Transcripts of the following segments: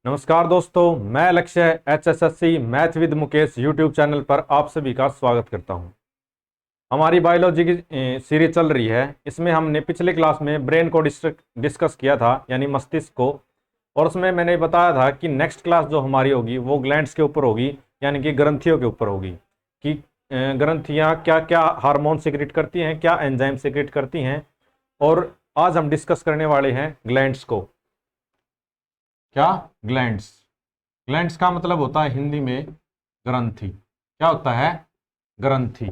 नमस्कार दोस्तों, मैं लक्ष्य HSSC math with Mukesh YouTube channel पर आप सभी का स्वागत करता हूं। हमारी बायोलॉजी की सीरीज चल रही है। इसमें हमने पिछले क्लास में ब्रेन को डिस्कस किया था, यानी मस्तिष्क को, और उसमें मैंने बताया था कि नेक्स्ट क्लास जो हमारी होगी वो ग्लैंड्स के ऊपर होगी, यानी कि ग्रंथियों के ऊपर होगी कि ग्रंथियाँ क्या क्या हार्मोन सिक्रेट करती हैं, क्या एंजाइम सिक्रेट करती हैं। और आज हम डिस्कस करने वाले हैं ग्लैंड्स को। क्या ग्लैंड्स? ग्लैंड्स का मतलब होता है हिंदी में ग्रंथि। क्या होता है? ग्रंथि।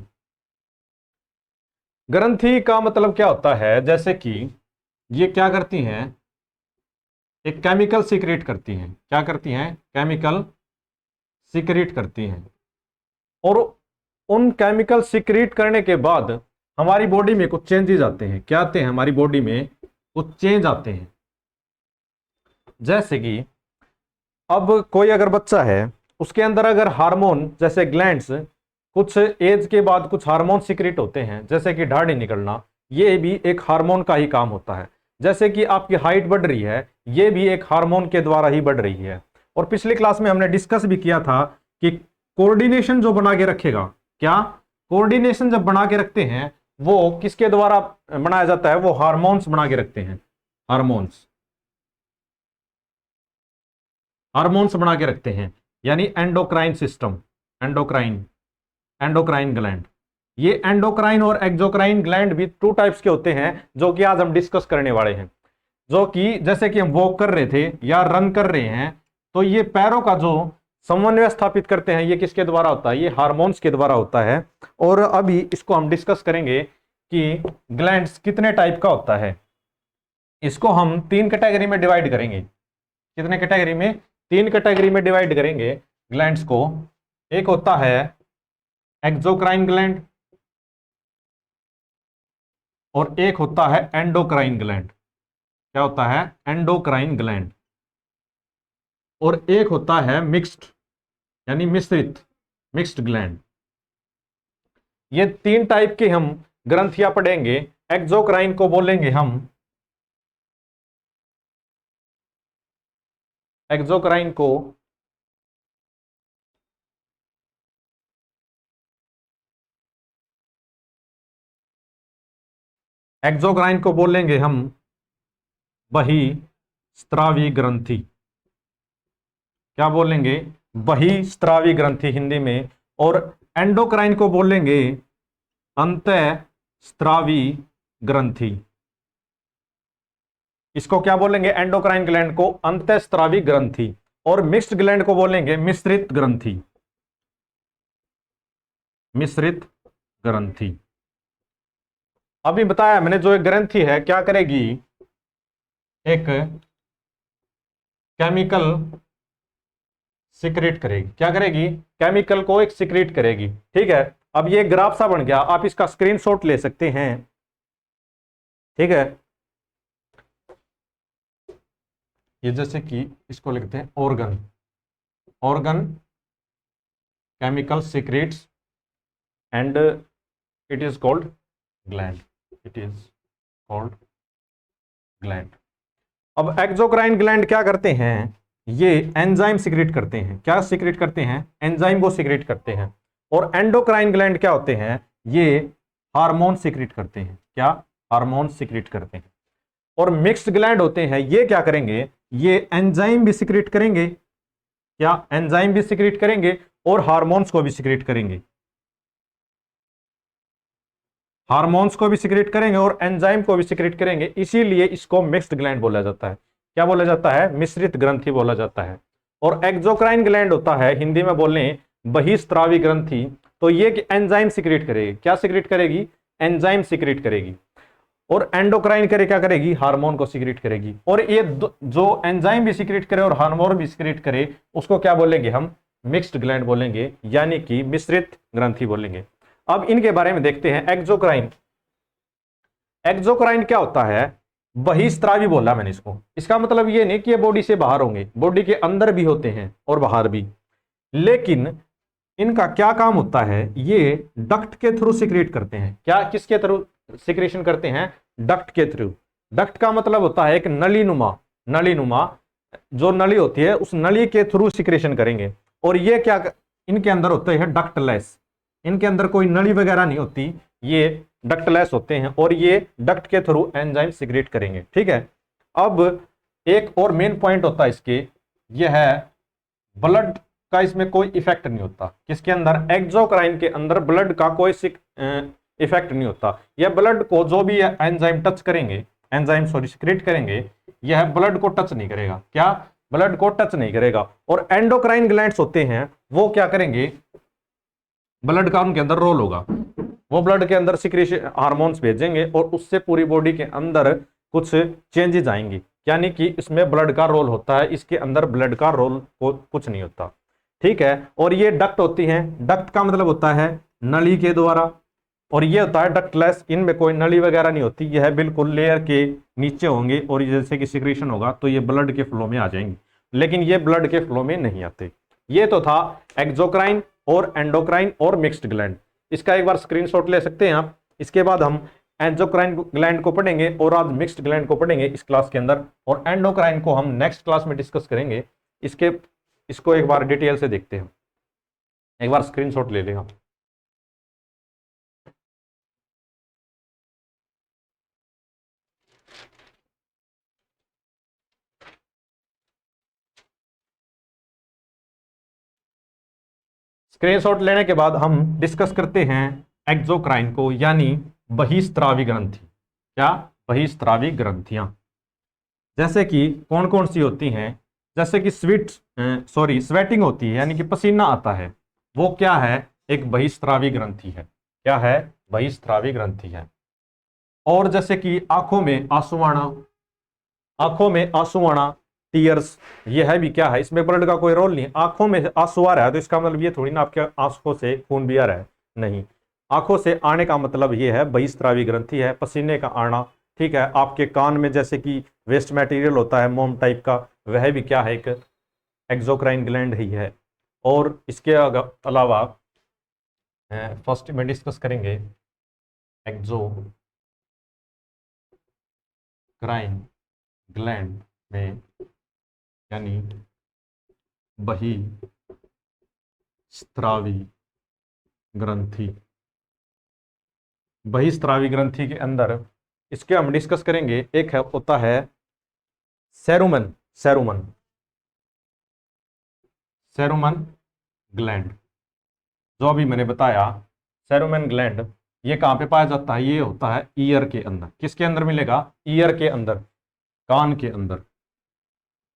ग्रंथि का मतलब क्या होता है, जैसे कि ये क्या करती हैं, एक केमिकल सीक्रेट करती हैं। क्या करती हैं? केमिकल सीक्रेट करती हैं। और उन केमिकल सीक्रेट करने के बाद हमारी बॉडी में कुछ चेंजेस आते हैं। क्या आते हैं? हमारी बॉडी में कुछ चेंज आते हैं। जैसे कि अब कोई अगर बच्चा है, उसके अंदर अगर हार्मोन जैसे ग्लैंड्स, कुछ एज के बाद कुछ हार्मोन सीक्रेट होते हैं, जैसे कि दाढ़ी निकलना, ये भी एक हार्मोन का ही काम होता है। जैसे कि आपकी हाइट बढ़ रही है, ये भी एक हार्मोन के द्वारा ही बढ़ रही है। और पिछली क्लास में हमने डिस्कस भी किया था कि कोऑर्डिनेशन जो बना के रखेगा, क्या कोऑर्डिनेशन जब बना के रखते हैं वो किसके द्वारा बनाया जाता है? वो हार्मोन्स बना के रखते हैं। हार्मोन्स हार्मोन्स बना के रखते हैं, यानी एंडोक्राइन सिस्टम, एंडोक्राइन ग्लैंड। ये एंडोक्राइन और एक्सोक्राइन ग्लैंड भी टू टाइप्स के होते हैं, जो कि आज हम डिस्कस करने वाले हैं। जो कि जैसे कि हम वॉक कर रहे थे या रन कर रहे हैं, तो ये पैरों का जो समन्वय स्थापित करते हैं, ये किसके द्वारा होता है? ये हार्मोन्स के द्वारा होता है। और अभी इसको हम डिस्कस करेंगे कि ग्लैंड्स कितने टाइप का होता है। इसको हम तीन कैटेगरी में डिवाइड करेंगे। कितने कैटेगरी में? तीन कैटेगरी में डिवाइड करेंगे ग्लैंड्स को। एक होता है एक्सोक्राइन ग्लैंड और एक होता है एंडोक्राइन ग्लैंड। क्या होता है? Endocrine gland. और एक होता है मिक्स्ड, यानी मिक्स्ड ग्लैंड। ये तीन टाइप के हम ग्रंथियां पढ़ेंगे। एक्सोक्राइन को बोलेंगे हम, एक्सोक्राइन को बोलेंगे हम बहिस्रावी ग्रंथि। क्या बोलेंगे? बहिस्रावी ग्रंथि हिंदी में। और एंडोक्राइन को बोलेंगे अंतःस्रावी ग्रंथि। इसको क्या बोलेंगे? एंडोक्राइन ग्लैंड को अंतःस्रावी ग्रंथि। और मिक्स्ड ग्लैंड को बोलेंगे मिश्रित ग्रंथि। मिश्रित ग्रंथि। अभी बताया मैंने, जो एक ग्रंथि है क्या करेगी? एक केमिकल सीक्रेट करेगी। क्या करेगी? केमिकल को एक सीक्रेट करेगी। ठीक है, अब ये ग्राफ सा बन गया, आप इसका स्क्रीनशॉट ले सकते हैं। ठीक है, ये जैसे कि इसको लिखते हैं organ chemical secrets and it is called gland. अब एक्सोक्राइन ग्लैंड क्या करते हैं? ये एंजाइम सीक्रेट करते हैं। क्या सीक्रेट करते हैं? एंजाइम को सीक्रेट करते हैं। और एंडोक्राइन ग्लैंड क्या होते हैं? ये हार्मोन सीक्रेट करते हैं। क्या? हार्मोन सीक्रेट करते हैं। और मिक्स्ड ग्लैंड होते हैं, ये क्या करेंगे? ये एंजाइम भी सीक्रेट करेंगे। क्या? एंजाइम भी सीक्रेट करेंगे और हार्मोन्स को भी सीक्रेट करेंगे। हार्मोन्स को भी सीक्रेट करेंगे और एंजाइम को भी सीक्रेट करेंगे, इसीलिए इसको मिक्स्ड ग्लैंड बोला जाता है। क्या बोला जाता है? मिश्रित ग्रंथि बोला जाता है। और एक्सोक्राइन ग्लैंड होता है, हिंदी में बोले बहिस्रावी ग्रंथि, तो ये एंजाइम सीक्रेट करेगी। क्या सीक्रेट करेगी? एंजाइम सीक्रेट करेगी। और एंडोक्राइन करे क्या करेगी? हार्मोन को सीक्रेट करेगी। और ये जो एंजाइम भी सीक्रेट करे और हार्मोन भी सीक्रेट करे, उसको क्या बोलेंगे हम? मिक्स्ड ग्लैंड बोलेंगे, यानी कि मिश्रित ग्रंथि बोलेंगे। अब इनके बारे में देखते हैं। एक्सोक्राइन क्या होता है? बहिस्रावी बोला मैंने इसको। इसका मतलब ये नहीं कि ये बॉडी से बाहर होंगे, बॉडी के अंदर भी होते हैं और बाहर भी। लेकिन इनका क्या काम होता है? ये डक्ट के थ्रू सीक्रेट करते हैं। क्या? किसके थ्रू सीक्रेशन करते हैं? डक्ट के थ्रू। डक्ट का मतलब होता है एक नलीनुमा जो नली होती है उस नली के थ्रू सिक्रेशन करेंगे। और ये क्या इनके अंदर होते हैं डक्टलेस, इनके अंदर कोई नली वगैरह नहीं होती, ये डक्टलेस होते हैं और ये डक्ट के थ्रू एंजाइम सिक्रेट करेंगे। ठीक है। अब एक और मेन पॉइंट होता है इसके, यह है ब्लड का इसमें कोई इफेक्ट नहीं होता। किसके अंदर? एक्सोक्राइन के अंदर ब्लड का कोई इफेक्ट नहीं होता। यह ब्लड को जो भी एंजाइम टच करेंगे, एंजाइम सॉरी सिक्रेट करेंगे, यह ब्लड को टच नहीं करेगा। क्या? ब्लड को टच नहीं करेगा। और एंडोक्राइन ग्लैंड्स होते हैं वो क्या करेंगे? ब्लड का उनके अंदर रोल होगा, वो ब्लड के अंदर सिक्रेशन हार्मोन्स भेजेंगे और उससे पूरी बॉडी के अंदर कुछ चेंजेस आएंगी, यानी कि इसमें ब्लड का रोल होता है, इसके अंदर ब्लड का रोल कुछ नहीं होता। ठीक है। और ये डक्ट होती हैं, डक्ट का मतलब होता है नली के द्वारा, और ये होता है डक्टलेस, इनमें कोई नली वगैरह नहीं होती, यह बिल्कुल लेयर के नीचे होंगे और जैसे कि सिक्रेशन होगा तो ये ब्लड के फ्लो में आ जाएंगे, लेकिन ये ब्लड के फ्लो में नहीं आते। ये तो था एक्सोक्राइन और एंडोक्राइन और मिक्स्ड ग्लैंड। इसका एक बार स्क्रीनशॉट ले सकते हैं आप। इसके बाद हम एंडोक्राइन ग्लैंड को पढ़ेंगे और आज मिक्स्ड ग्लैंड को पढ़ेंगे इस क्लास के अंदर, और एंडोक्राइन को हम नेक्स्ट क्लास में डिस्कस करेंगे। इसको एक बार डिटेल से देखते हैं। एक बार स्क्रीनशॉट ले लेगा। स्क्रीनशॉट लेने के बाद हम डिस्कस करते हैं एक्सोक्राइन को, यानी बहिस्त्रावी ग्रंथि। क्या? बहिस्त्रावी ग्रंथियां। जैसे कि कौन कौन सी होती हैं? जैसे कि स्वेटिंग होती है, यानी कि पसीना आता है, वो क्या है? एक बहिस्त्रावी ग्रंथि है। क्या है? बहिस्त्रावी ग्रंथि है। और जैसे कि आंखों में आंसू आना, आंखों में आंसू आना, टीयर्स, ये है भी क्या है? इसमें ब्लड का कोई रोल नहीं। आंखों में आंसू आ रहा है तो इसका मतलब ये थोड़ी ना आपके आंखों से खून भी आ रहा है, नहीं। आंखों से आने का मतलब ये है बहिस्त्रावी ग्रंथि है, पसीने का आना। ठीक है। आपके कान में जैसे कि वेस्ट मटेरियल होता है मोम टाइप का, वह भी क्या है? एक एक्सोक्राइन ग्लैंड ही है। और इसके अलावा फर्स्ट में डिस्कस करेंगे एक्सोक्राइन ग्लैंड में, यानी बहिस्त्रावी ग्रंथि। बहिस्त्रावी ग्रंथि के अंदर इसके हम डिस्कस करेंगे। एक है होता है सेरुमन, सेरुमन ग्लैंड, जो अभी मैंने बताया। सेरुमन ग्लैंड ये कहां पे पाया जाता है? ये होता है ईयर के अंदर। किसके अंदर मिलेगा? ईयर के अंदर, कान के अंदर,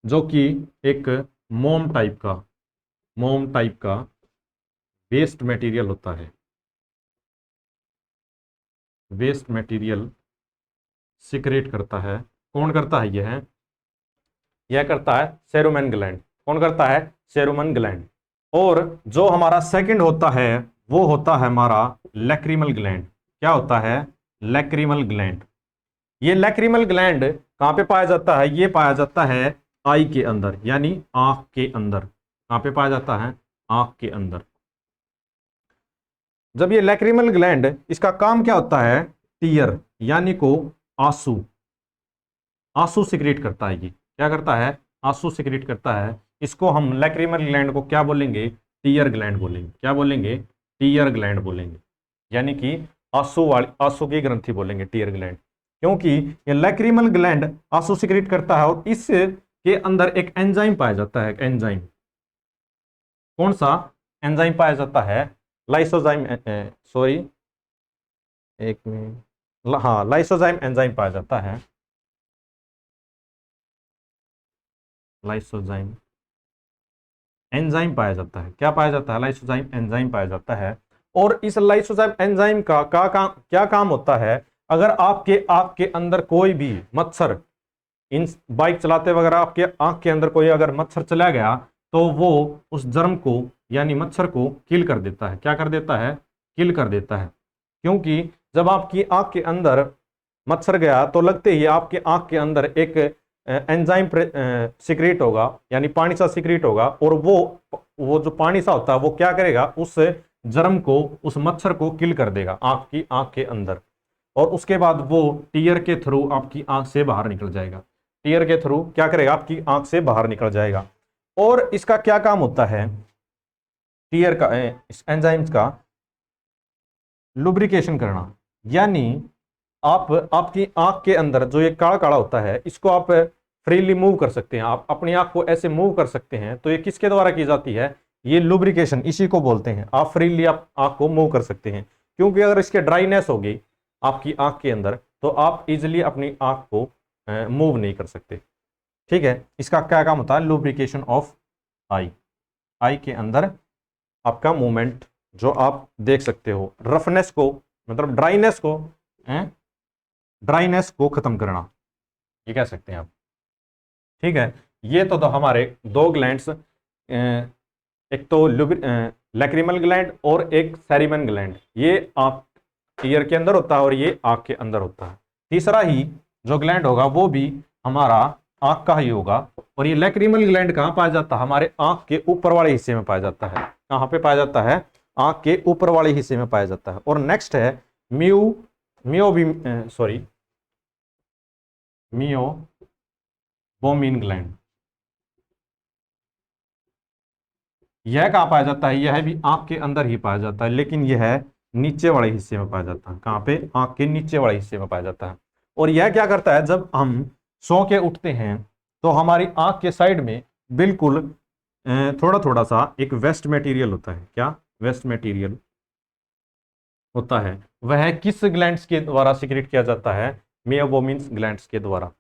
जो कि एक मोम टाइप का वेस्ट मटेरियल होता है। वेस्ट मटेरियल सिक्रेट करता है। कौन करता है? यह करता है सेरुमन ग्लैंड। कौन करता है? सेरुमन ग्लैंड। और जो हमारा सेकंड होता है वो होता है हमारा लैक्रिमल ग्लैंड। क्या होता है? Lacrimal gland. ये लैक्रिमल ग्लैंड कहां पे पाया जाता है? ये पाया जाता है आई के अंदर, यानी आंख के अंदर। कहां पे पाया जाता है? आंख के अंदर। जब ये लैक्रिमल ग्लैंड, इसका काम क्या होता है? टीयर, यानी को आंसू, आंसू सिक्रेट करता है। ये क्या करता है? आंसू सिक्रेट करता है। इसको हम लैक्रिमल ग्लैंड को क्या बोलेंगे? टीयर ग्लैंड बोलेंगे। क्या बोलेंगे? टीयर ग्लैंड बोलेंगे, यानी कि आंसू की ग्रंथि बोलेंगे, टीयर ग्लैंड। क्योंकि ये लैक्रिमल ग्लैंड आंसू सिक्रेट करता है और इसके अंदर एक एंजाइम पाया जाता है। एंजाइम, कौन सा एंजाइम पाया जाता है? लाइसोजाइम, सॉरी एक मिनट, हाँ, लाइसोजाइम एंजाइम पाया जाता है। लाइसोजाइम एंजाइम पाया जाता है। क्या पाया जाता है? लाइसोजाइम एंजाइम पाया जाता है। और इस लाइसोजाइम एंजाइम का क्या काम होता है? अगर आपके आंख के अंदर कोई भी मच्छर, इन बाइक चलाते वगैरह आपके आंख के अंदर कोई अगर मच्छर चला गया तो वो उस जर्म को, यानी मच्छर को किल कर देता है। क्या कर देता है? किल कर देता है। क्योंकि जब आपकी आंख के अंदर मच्छर गया तो लगते ही आपके आंख के अंदर एक एंजाइम सिक्रेट होगा, यानी पानी सा सिक्रेट होगा, और वो जो पानी सा होता है वो क्या करेगा? उस जर्म को, उस मच्छर को किल कर देगा आपकी आंख के अंदर, और उसके बाद वो टीयर के थ्रू आपकी आंख से बाहर निकल जाएगा। टीयर के थ्रू क्या करेगा, आपकी आंख से बाहर निकल जाएगा। और इसका क्या काम होता है, टीयर का, इस एंजाइम्स का लुब्रिकेशन करना। यानी आप आपकी आंख के अंदर जो ये काला काला होता है, इसको आप फ्रीली मूव कर सकते हैं, आप अपनी आंख को ऐसे मूव कर सकते हैं। तो ये किसके द्वारा की जाती है, ये लुब्रिकेशन, इसी को बोलते हैं। आप फ्रीली आप आंख को मूव कर सकते हैं, क्योंकि अगर इसके ड्राइनेस होगी आपकी आंख के अंदर तो आप इजिली अपनी आंख को मूव नहीं कर सकते। ठीक है, इसका क्या काम होता है, लुब्रिकेशन ऑफ आई, आई के अंदर आपका मूवमेंट जो आप देख सकते हो, रफनेस को, मतलब ड्राइनेस को खत्म करना, ये कह सकते हैं आप। ठीक है, ये तो हमारे दो ग्लैंड्स, एक तो लैक्रिमल ग्लैंड और एक सेरिमन ग्लैंड, ये आप ईयर के अंदर होता है और ये आंख के अंदर होता है। तीसरा ही जो ग्लैंड होगा वो भी हमारा आंख का ही होगा। और ये लैक्रिमल ग्लैंड कहाँ पाया जाता है, हमारे आंख के ऊपर वाले हिस्से में पाया जाता है। कहाँ पे पाया जाता है, आंख के ऊपर वाले हिस्से में पाया जाता है। और नेक्स्ट है म्यू म्योबी सॉरी मियोबोमिन ग्लैंड। यह कहाँ पाया जाता है, यह भी आंख के अंदर ही पाया जाता है, लेकिन यह नीचे वाले हिस्से में पाया जाता है। कहाँ पे, आंख के नीचे वाले हिस्से में पाया जाता है। और यह क्या करता है, जब हम सो के उठते हैं तो हमारी आंख के साइड में बिल्कुल थोड़ा थोड़ा सा एक वेस्ट मटेरियल होता है। क्या वेस्ट मटेरियल होता है, वह किस ग्लैंड्स के द्वारा सिक्रेट किया जाता है, मेयोबोमिन ग्लैंड्स के द्वारा।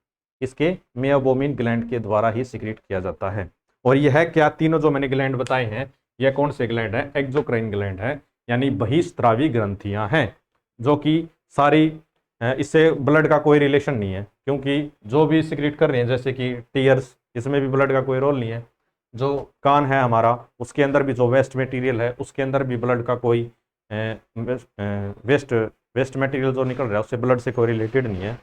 इसके मेयोबोमिन ग्लैंड के द्वारा ही सिक्रेट किया जाता है। और यह क्या, तीनों जो मैंने ग्लैंड बताए हैं, यह कौन से ग्लैंड है, एक्सोक्राइन ग्लैंड है, यानी बहिस्त्रावी ग्रंथियां हैं, जो कि सारी इससे ब्लड का कोई रिलेशन नहीं है, क्योंकि जो भी सिक्रेट कर रहे हैं, जैसे कि टीयर्स, इसमें भी ब्लड का कोई रोल नहीं है। जो कान है हमारा, उसके अंदर भी जो वेस्ट मटेरियल है, उसके अंदर भी ब्लड का कोई वेस्ट वेस्ट मटेरियल जो निकल रहा है उससे ब्लड से कोई रिलेटेड नहीं है।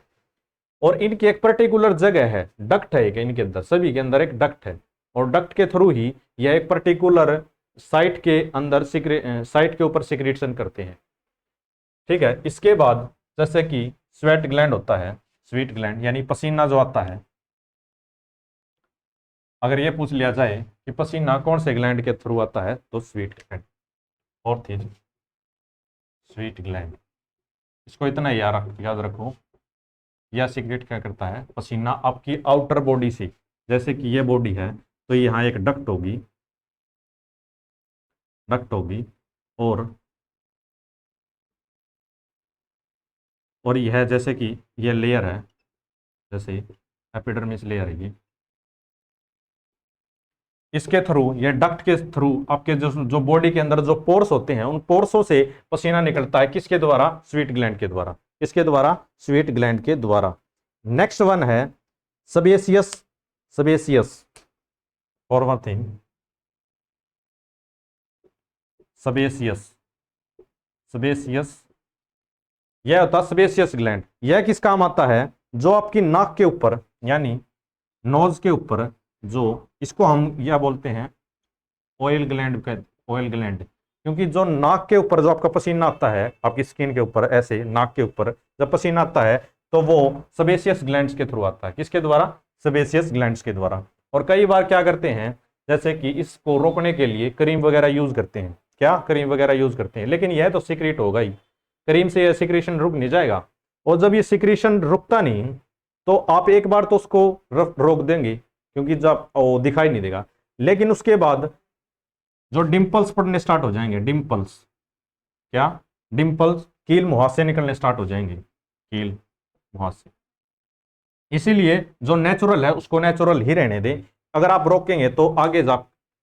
और इनकी एक पर्टिकुलर जगह है, डक्ट है एक, इनके अंदर सभी के अंदर एक डक्ट है, और डक्ट के थ्रू ही यह एक पर्टिकुलर साइट के अंदर साइट के ऊपर सिक्रेशन करते हैं। ठीक है, इसके बाद जैसे कि स्वेट ग्लैंड होता है, स्वीट ग्लैंड यानी पसीना जो आता है। अगर ये पूछ लिया जाए कि पसीना कौन से ग्लैंड के थ्रू आता है, तो स्वीट ग्लैंड, और थी स्वीट ग्लैंड। इसको इतना याद रखो, यह सिक्रेट क्या करता है, पसीना आपकी आउटर बॉडी से, जैसे कि ये बॉडी है तो यहाँ एक डक्ट होगी और यह जैसे कि यह लेयर है, जैसे एपिडर्मिस लेयर है, ये इसके थ्रू, ये डक्ट के थ्रू आपके जो जो बॉडी के अंदर जो पोर्स होते हैं, उन पोर्सों से पसीना निकलता है, किसके द्वारा, स्वीट ग्लैंड के द्वारा। किसके द्वारा, स्वीट ग्लैंड के द्वारा। नेक्स्ट वन है सቤसियस सቤसियस और वन थिंग, सቤसियस सቤसियस यह होता है सቤसियस ग्लैंड। यह किस काम आता है, जो आपकी नाक के ऊपर, यानी नोज के ऊपर, जो इसको हम यह बोलते हैं ऑयल ग्लैंड, ऑयल ग्लैंड। क्योंकि जो नाक के ऊपर जो आपका पसीना आता है, आपकी स्किन के ऊपर ऐसे नाक के ऊपर जब पसीना आता है तो वो सቤसियस ग्लैंड्स के थ्रू आता है। किसके द्वारा, सቤसियस ग्लैंड्स के द्वारा। और कई बार क्या करते हैं, जैसे कि इसको रोकने के लिए क्रीम वगैरह यूज करते हैं, क्या क्रीम वगैरह यूज करते हैं, लेकिन यह तो सीक्रेट होगा ही, क्रीम से यह सिक्रेशन रुक नहीं जाएगा। और जब ये सिक्रेशन रुकता नहीं तो आप एक बार तो उसको रोक देंगे, क्योंकि जब वो दिखाई नहीं देगा, लेकिन उसके बाद जो डिंपल्स पड़ने स्टार्ट हो जाएंगे, डिंपल्स, क्या, डिंपल्स, कील मुहासे निकलने स्टार्ट हो जाएंगे, कील मुहासे। इसीलिए जो नेचुरल है उसको नेचुरल ही रहने दें। अगर आप रोकेंगे तो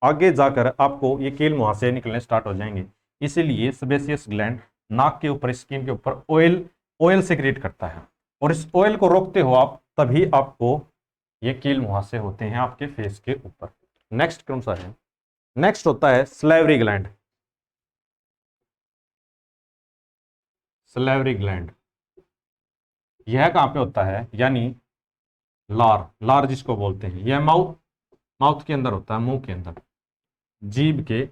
आगे जाकर आपको ये कील मुहासे निकलने स्टार्ट हो जाएंगे। इसीलिए सेबेसियस ग्लैंड नाक के ऊपर, स्किन के ऊपर ऑयल ऑयल सिक्रेट करता है, और इस ऑयल को रोकते हो आप, तभी आपको ये कील मुहासे होते हैं आपके फेस के ऊपर। नेक्स्ट कौन सा है, नेक्स्ट होता है सलेवरी ग्लैंड। सलेवरी ग्लैंड यह कहां पे होता है, यानी लार, लार जिसको बोलते हैं, यह माउथ माउथ के अंदर होता है, मुंह के अंदर, जीभ के,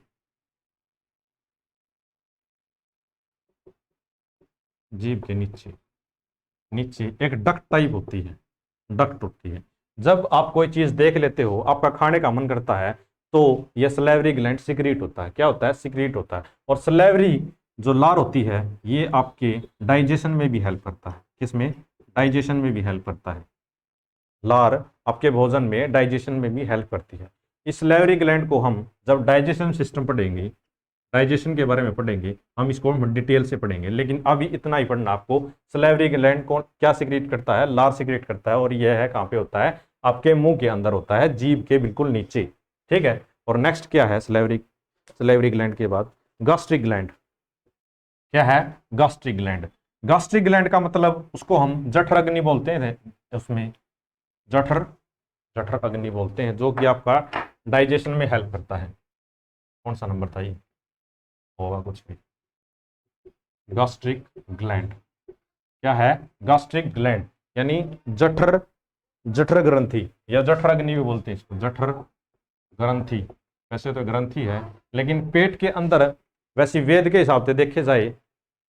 जीभ के नीचे नीचे एक डक्ट टाइप होती है, डक्ट होती है। जब आप कोई चीज देख लेते हो, आपका खाने का मन करता है, तो यह सलेवरी ग्लैंड सिक्रीट होता है। क्या होता है? सिक्रीट होता है। और सलेवरी जो लार होती है, ये आपके डाइजेशन में भी हेल्प करता है। किसमें? डाइजेशन में भी हेल्प करता है। लार आपके भोजन में, डाइजेशन में भी हेल्प करती है। इस सलेवरी ग्लैंड को हम जब डाइजेशन सिस्टम पढ़ेंगे, डाइजेशन के बारे में पढ़ेंगे, हम इसको डिटेल से पढ़ेंगे, लेकिन अभी इतना ही पढ़ना आपको। सलेवरी ग्लैंड कौन क्या सिक्रीट करता है? लार सिक्रीट करता है। और यह है कहाँ पे होता है? आपके मुंह के अंदर होता है, जीभ के बिल्कुल नीचे। ठीक है। और नेक्स्ट क्या है सलेवरी, सलेवरी ग्लैंड के बाद गैस्ट्रिक ग्लैंड। क्या है? Gastric gland. गैस्ट्रिक ग्लैंड का मतलब उसको हम जठर अग्नि बोलते हैं। उसमें जठर, जठर अग्नि बोलते हैं, जो कि आपका डाइजेशन में हेल्प करता है। कौन सा नंबर था ये? होगा कुछ भी। गैस्ट्रिक ग्लैंड क्या है? गैस्ट्रिक ग्लैंड यानी जठर, जठर ग्रंथि या जठर अग्नि भी बोलते हैं इसको, जठर ग्रंथि। वैसे तो ग्रंथि है, लेकिन पेट के अंदर वैसे वेद के हिसाब से देखे जाए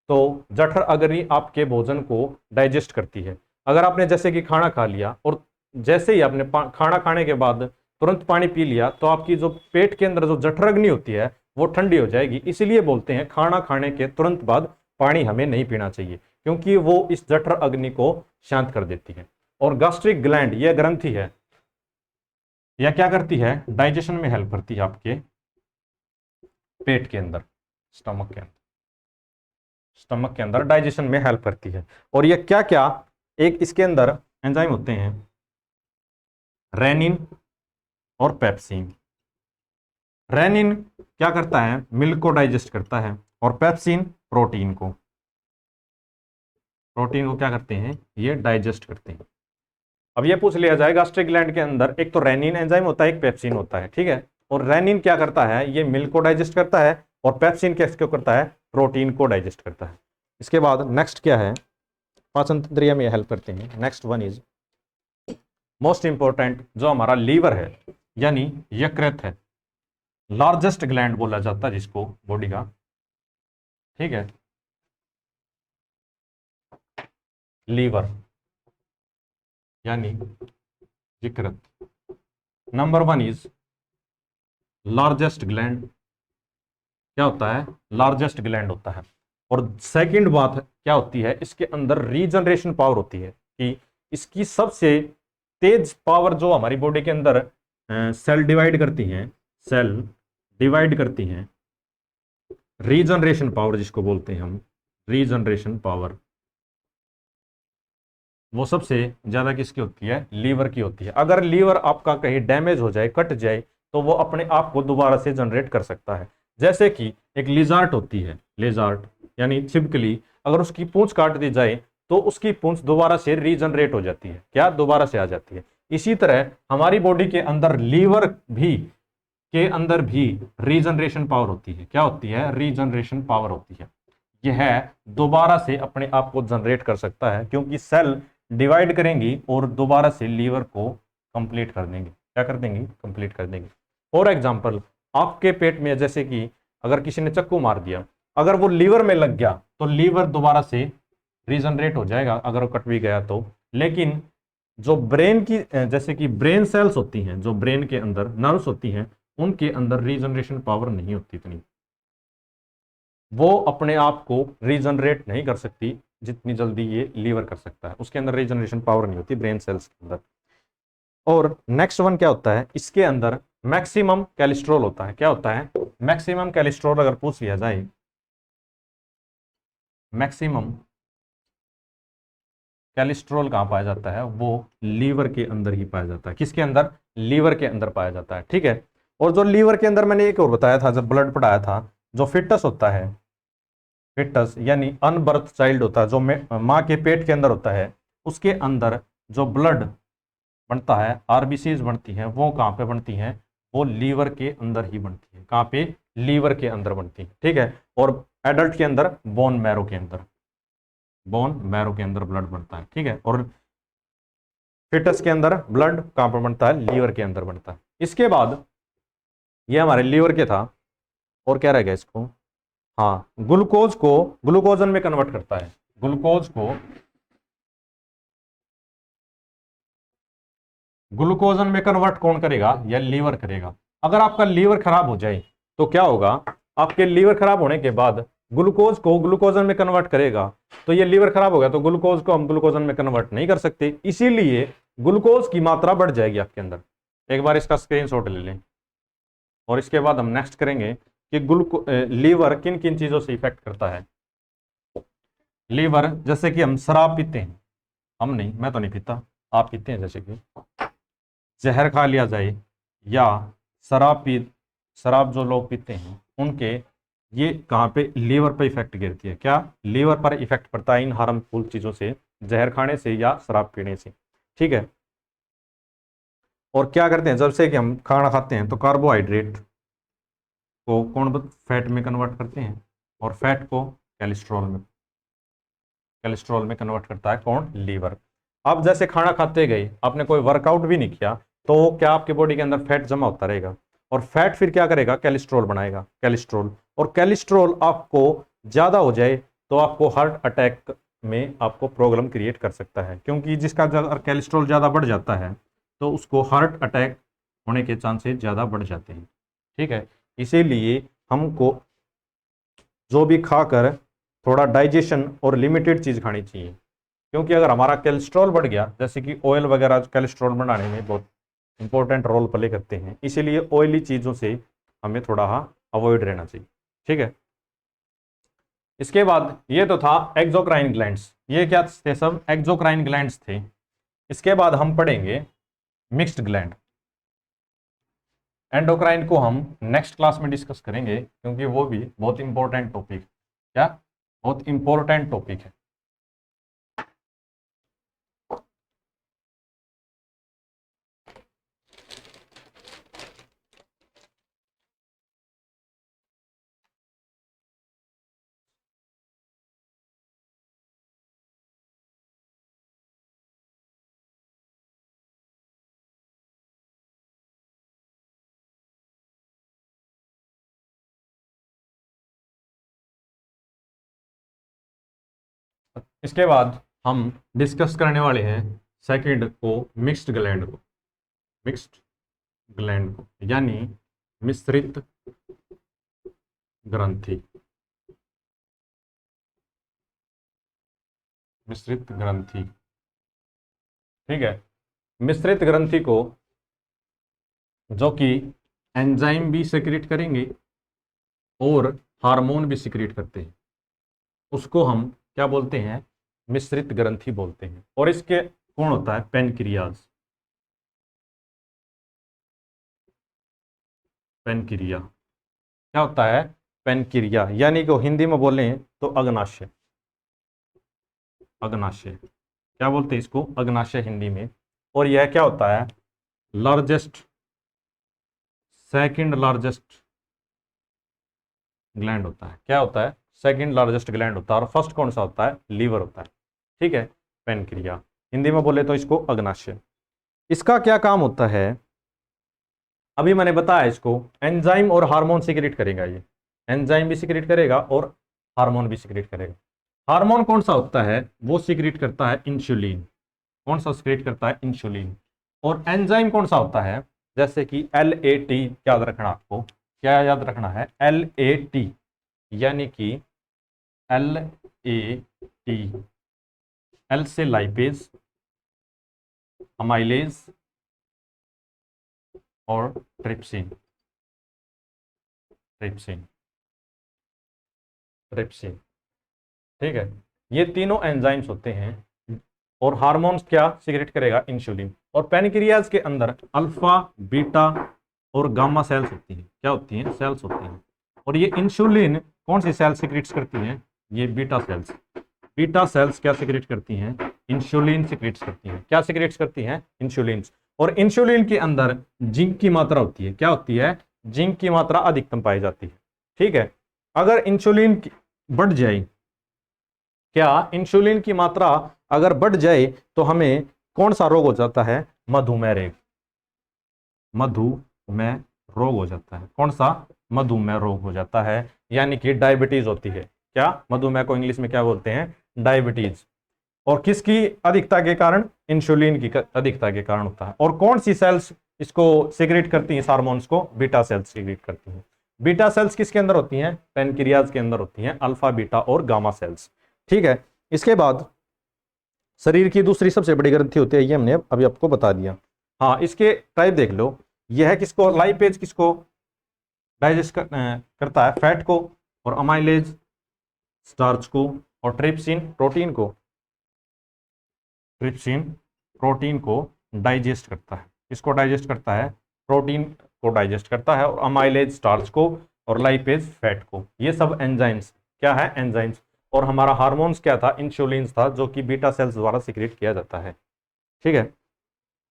तो जठर अग्नि आपके भोजन को डाइजेस्ट करती है। अगर आपने जैसे कि खाना खा लिया और जैसे ही आपने खाना खाने के बाद तुरंत पानी पी लिया, तो आपकी जो पेट के अंदर जो जठर अग्नि होती है वो ठंडी हो जाएगी। इसीलिए बोलते हैं खाना खाने के तुरंत बाद पानी हमें नहीं पीना चाहिए, क्योंकि वो इस जठर अग्नि को शांत कर देती है। और गैस्ट्रिक ग्लैंड यह ग्रंथि है, यह क्या करती है? डाइजेशन में हेल्प करती है आपके पेट के अंदर, स्टमक के अंदर, स्टमक के अंदर डाइजेशन में हेल्प करती है। और ये क्या क्या एक इसके अंदर एंजाइम होते हैं, रेनिन और पेप्सिन। रेनिन क्या करता है? मिल्क को डाइजेस्ट करता है। और पेप्सिन प्रोटीन को, प्रोटीन को क्या करते हैं? ये डाइजेस्ट करते हैं। अब ये पूछ लिया जाए गैस्ट्रिक ग्लैंड के अंदर एक तो रेनिन एंजाइम होता है, एक पेप्सिन होता है। ठीक है। और रेनिन क्या करता है? ये मिल्क को डाइजेस्ट करता है। और पेप्सिन क्या करता है? प्रोटीन को डाइजेस्ट करता है। इसके बाद नेक्स्ट क्या है? पाचन तंत्रिया में हेल्प करते हैं। Next one is most important, जो हमारा लीवर है यानी यकृत है, लार्जेस्ट ग्लैंड बोला जाता है जिसको बॉडी का। ठीक है। लीवर यानी यकृत। Number one is largest gland. क्या होता है? लार्जेस्ट ग्लैंड होता है। और सेकंड बात क्या होती है? इसके अंदर रीजनरेशन पावर होती है, कि इसकी सबसे तेज पावर जो हमारी बॉडी के अंदर सेल डिवाइड करती हैं, सेल डिवाइड करती हैं, रीजनरेशन पावर जिसको बोलते हैं हम, रीजनरेशन पावर, वो सबसे ज्यादा किसकी होती है? लीवर की होती है। अगर लीवर आपका कहीं डैमेज हो जाए, कट जाए, तो वो अपने आप को दोबारा से जनरेट कर सकता है। जैसे कि एक लिजार्ट होती है, लिजार्ट यानी छिपकली, अगर उसकी पूंछ काट दी जाए तो उसकी पूंछ दोबारा से रीजनरेट हो जाती है। क्या? दोबारा से आ जाती है। इसी तरह हमारी बॉडी के अंदर लीवर भी के अंदर भी रीजनरेशन पावर होती है। क्या होती है? रीजनरेशन पावर होती है। यह दोबारा से अपने आप को जनरेट कर सकता है, क्योंकि सेल डिवाइड करेंगी और दोबारा से लीवर को कंप्लीट कर देंगे। क्या कर देंगे? कंप्लीट कर देंगे। फॉर एग्जाम्पल, आपके पेट में जैसे कि अगर किसी ने चाकू मार दिया, अगर वो लीवर में लग गया तो लीवर दोबारा से रीजनरेट हो जाएगा, अगर वो कट भी गया तो। लेकिन जो ब्रेन की जैसे कि ब्रेन सेल्स होती हैं, जो ब्रेन के अंदर नर्व्स होती हैं, उनके अंदर रीजनरेशन पावर नहीं होती इतनी, वो अपने आप को रीजनरेट नहीं कर सकती जितनी जल्दी ये लीवर कर सकता है। उसके अंदर रीजनरेशन पावर नहीं होती ब्रेन सेल्स के अंदर। और नेक्स्ट वन क्या होता है? इसके अंदर मैक्सिमम कैलेस्ट्रॉल होता है। क्या होता है? मैक्सिमम कैलेस्ट्रॉल अगर पूछ लिया जाए, मैक्सिमम कैलेस्ट्रॉल कहाँ पाया जाता है? वो लीवर के अंदर ही पाया जाता है। किसके अंदर? लीवर के अंदर पाया जाता है। ठीक है। और जो लीवर के अंदर, मैंने एक और बताया था जब ब्लड पढ़ाया था, जो फिटस होता है, फिटस यानी अनबर्थ चाइल्ड होता है, जो माँ के पेट के अंदर होता है, उसके अंदर जो ब्लड बनता है, आरबीसीज बनती हैं, वो कहाँ पे बनती हैं? वो लीवर के अंदर ही बनती है। कहाँ पे? लीवर के अंदर बनती है। ठीक है। और एडल्ट के अंदर बोन मैरो के अंदर, बोन मैरो के अंदर ब्लड बनता है। ठीक है। और फिटस के अंदर ब्लड कहाँ पर बनता है? लीवर के अंदर बनता है। इसके बाद ये हमारे लीवर के था, और क्या रह गया इसको? हाँ, ग्लूकोज को ग्लूकोजन में कन्वर्ट करता है। ग्लूकोज को ग्लूकोजन में कन्वर्ट कौन करेगा? या लीवर करेगा। अगर आपका लीवर खराब हो जाए तो क्या होगा? आपके लीवर खराब होने के बाद ग्लूकोज को ग्लूकोजन में कन्वर्ट करेगा, तो ये लीवर खराब हो गया तो ग्लूकोज को हम ग्लूकोजन में कन्वर्ट नहीं कर सकते, इसीलिए ग्लूकोज की मात्रा बढ़ जाएगी आपके अंदर। एक बार इसका स्क्रीनशॉट ले लें और इसके बाद हम नेक्स्ट करेंगे कि लीवर किन किन चीजों से इफेक्ट करता है। लीवर, जैसे कि हम शराब पीते हैं, हम नहीं, मैं तो नहीं पीता, आप पीते हैं, जैसे कि जहर खा लिया जाए या शराब जो लोग पीते हैं उनके, ये कहाँ पे? लीवर पे इफेक्ट गिरती है। क्या? लीवर पर इफेक्ट पड़ता है इन हार्मफुल चीजों से, जहर खाने से या शराब पीने से। ठीक है। और क्या करते हैं, जब से कि हम खाना खाते हैं तो कार्बोहाइड्रेट को कौन फैट में कन्वर्ट करते हैं, और फैट को कैलेस्ट्रॉल में कन्वर्ट करता है कौन? लीवर। अब जैसे खाना खाते गए, आपने कोई वर्कआउट भी नहीं किया, तो क्या आपके बॉडी के अंदर फैट जमा होता रहेगा, और फैट फिर क्या करेगा? कैलेस्ट्रॉल बनाएगा, कैलेस्ट्रॉल। और कैलेस्ट्रॉल आपको ज्यादा हो जाए तो आपको हार्ट अटैक में आपको प्रॉब्लम क्रिएट कर सकता है, क्योंकि जिसका कैलेस्ट्रॉल ज्यादा बढ़ जाता है तो उसको हार्ट अटैक होने के चांसेस ज्यादा बढ़ जाते हैं। ठीक है। इसीलिए हमको जो भी खाकर थोड़ा डाइजेशन और लिमिटेड चीज खानी चाहिए, क्योंकि अगर हमारा कोलेस्ट्रॉल बढ़ गया, जैसे कि ऑयल वगैरह कोलेस्ट्रॉल बढ़ाने में बहुत इंपॉर्टेंट रोल प्ले करते हैं, इसीलिए ऑयली चीज़ों से हमें थोड़ा अवॉइड रहना चाहिए। ठीक है। इसके बाद ये तो था एक्सोक्राइन ग्लैंड्स, ये क्या थे? सब एक्सोक्राइन ग्लैंड्स थे। इसके बाद हम पढ़ेंगे मिक्स्ड ग्लैंड। एंडोक्राइन को हम नेक्स्ट क्लास में डिस्कस करेंगे, क्योंकि वो भी बहुत इंपॉर्टेंट टॉपिक, क्या बहुत इंपॉर्टेंट टॉपिक है। इसके बाद हम डिस्कस करने वाले हैं सेकंड को, मिक्स्ड ग्लैंड को। मिक्स्ड ग्लैंड को यानी मिश्रित ग्रंथि। मिश्रित ग्रंथि। ठीक है। मिश्रित ग्रंथि को, जो कि एंजाइम भी सिक्रीट करेंगे और हार्मोन भी सिक्रीट करते हैं, उसको हम क्या बोलते हैं? मिश्रित ग्रंथि बोलते हैं। और इसके कौन होता है? पेनक्रियाज। पेनक्रिया क्या होता है? पेनक्रिया, यानी कि हिंदी में बोलें तो अग्नाशय। अग्नाशय क्या बोलते हैं इसको? अग्नाशय हिंदी में। और यह क्या होता है? लार्जेस्ट, सेकंड लार्जेस्ट ग्लैंड होता है। क्या होता है? सेकंड लार्जेस्ट ग्लैंड होता है। और फर्स्ट कौन सा होता है? लीवर होता है। ठीक है। पेनक्रिया, हिंदी में बोले तो इसको अग्नाशय। इसका क्या काम होता है? अभी मैंने बताया, इसको एंजाइम और हार्मोन सिक्रीट करेगा। ये एंजाइम भी सिक्रीट करेगा और हार्मोन भी सिक्रीट करेगा। हार्मोन कौन सा होता है? वो सिक्रीट करता है इंसुलिन। कौन सा सिक्रीट करता है? इंसुलिन। और एंजाइम कौन सा होता है? जैसे कि LAT, याद रखना आपको, क्या याद रखना है? LAT, यानी कि LAT, एल से लाइपेज, अमाइलेज और ट्रिप्सिन। Trypsin, trypsin. ठीक है। ये तीनों एंजाइम्स होते हैं। और हार्मोन्स क्या सिक्रेट करेगा? इंसुलिन। और पैनक्रियाज के अंदर अल्फा, बीटा और गामा सेल्स होती हैं। क्या होती हैं? सेल्स होती हैं। और ये इंसुलिन कौन सी सेल सिक्रेट करती हैं? ये बीटा सेल्स। बीटा सेल्स क्या सिक्रेट करती हैं? इंसुलिन सिक्रेट करती हैं। क्या सिक्रेट करती हैं? इंसुलिन। और इंसुलिन के अंदर जिंक की मात्रा होती है। क्या होती है? जिंक की मात्रा अधिकतम पाई जाती है। ठीक है। अगर इंसुलिन बढ़ जाए, क्या इंसुलिन की मात्रा अगर बढ़ जाए तो हमें कौन सा रोग हो जाता है? मधुमेह रोग। मधुमेह रोग हो जाता है। कौन सा? मधुमेह रोग हो जाता है, यानी कि डायबिटीज होती है। क्या? मधुमेह को इंग्लिश में क्या बोलते हैं? डायबिटीज। और किसकी अधिकता के कारण? इंसुलिन की अधिकता के कारण होता है। और कौन सी सेल्स इसको सिक्रेट करती हैं, इस हार्मोन्स को? बीटा सेल्स सिक्रेट करती हैं। बीटा सेल्स किसके अंदर होती हैं? पेनक्रियाज के अंदर होती हैं, अल्फा बीटा और गामा सेल्स। ठीक है, इसके बाद शरीर की दूसरी सबसे बड़ी ग्रंथि होती है, ये हमने अभी आपको बता दिया। हाँ, इसके टाइप देख लो, यह है किसको? लाइपेज किसको डाइजेस्ट करता है? फैट को। और अमाइलेज स्टार्च को। और ट्रिप्सिन प्रोटीन को, ट्रिप्सिन प्रोटीन को डाइजेस्ट करता है। किसको डाइजेस्ट करता है? प्रोटीन को डाइजेस्ट करता है। और अमाइलेज स्टार्च को, और लाइपेज फैट को। ये सब एंजाइम्स क्या है? एंजाइम्स। और हमारा हार्मोन्स क्या था? इंसुलिन था, जो कि बीटा सेल्स द्वारा सिक्रेट किया जाता है। ठीक है,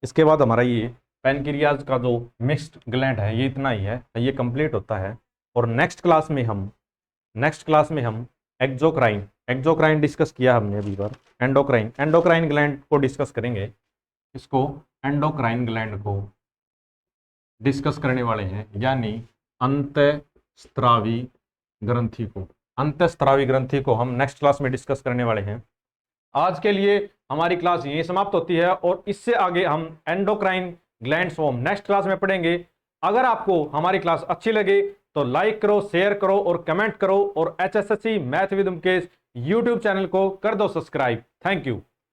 इसके बाद हमारा ये पैनक्रियाज का जो मिक्स्ड ग्लैंड है, ये इतना ही है, ये कंप्लीट होता है। और नेक्स्ट क्लास में हम एक्सोक्राइन डिस्कस किया हमने अभी बार। एंडोक्राइन ग्लैंड को डिस्कस करेंगे। इसको एंडोक्राइन ग्लैंड को डिस्कस करने वाले हैं, यानी अंतःस्रावी ग्रंथि को हम नेक्स्ट क्लास में डिस्कस करने वाले हैं। आज के लिए हमारी क्लास यहीं समाप्त होती है, और इससे आगे हम एंडोक्राइन ग्लैंड्स को नेक्स्ट क्लास में पढ़ेंगे। अगर आपको हमारी क्लास अच्छी लगे तो लाइक करो, शेयर करो और कमेंट करो, और HSSC math with Mukesh YouTube channel को कर दो सब्सक्राइब। Thank you.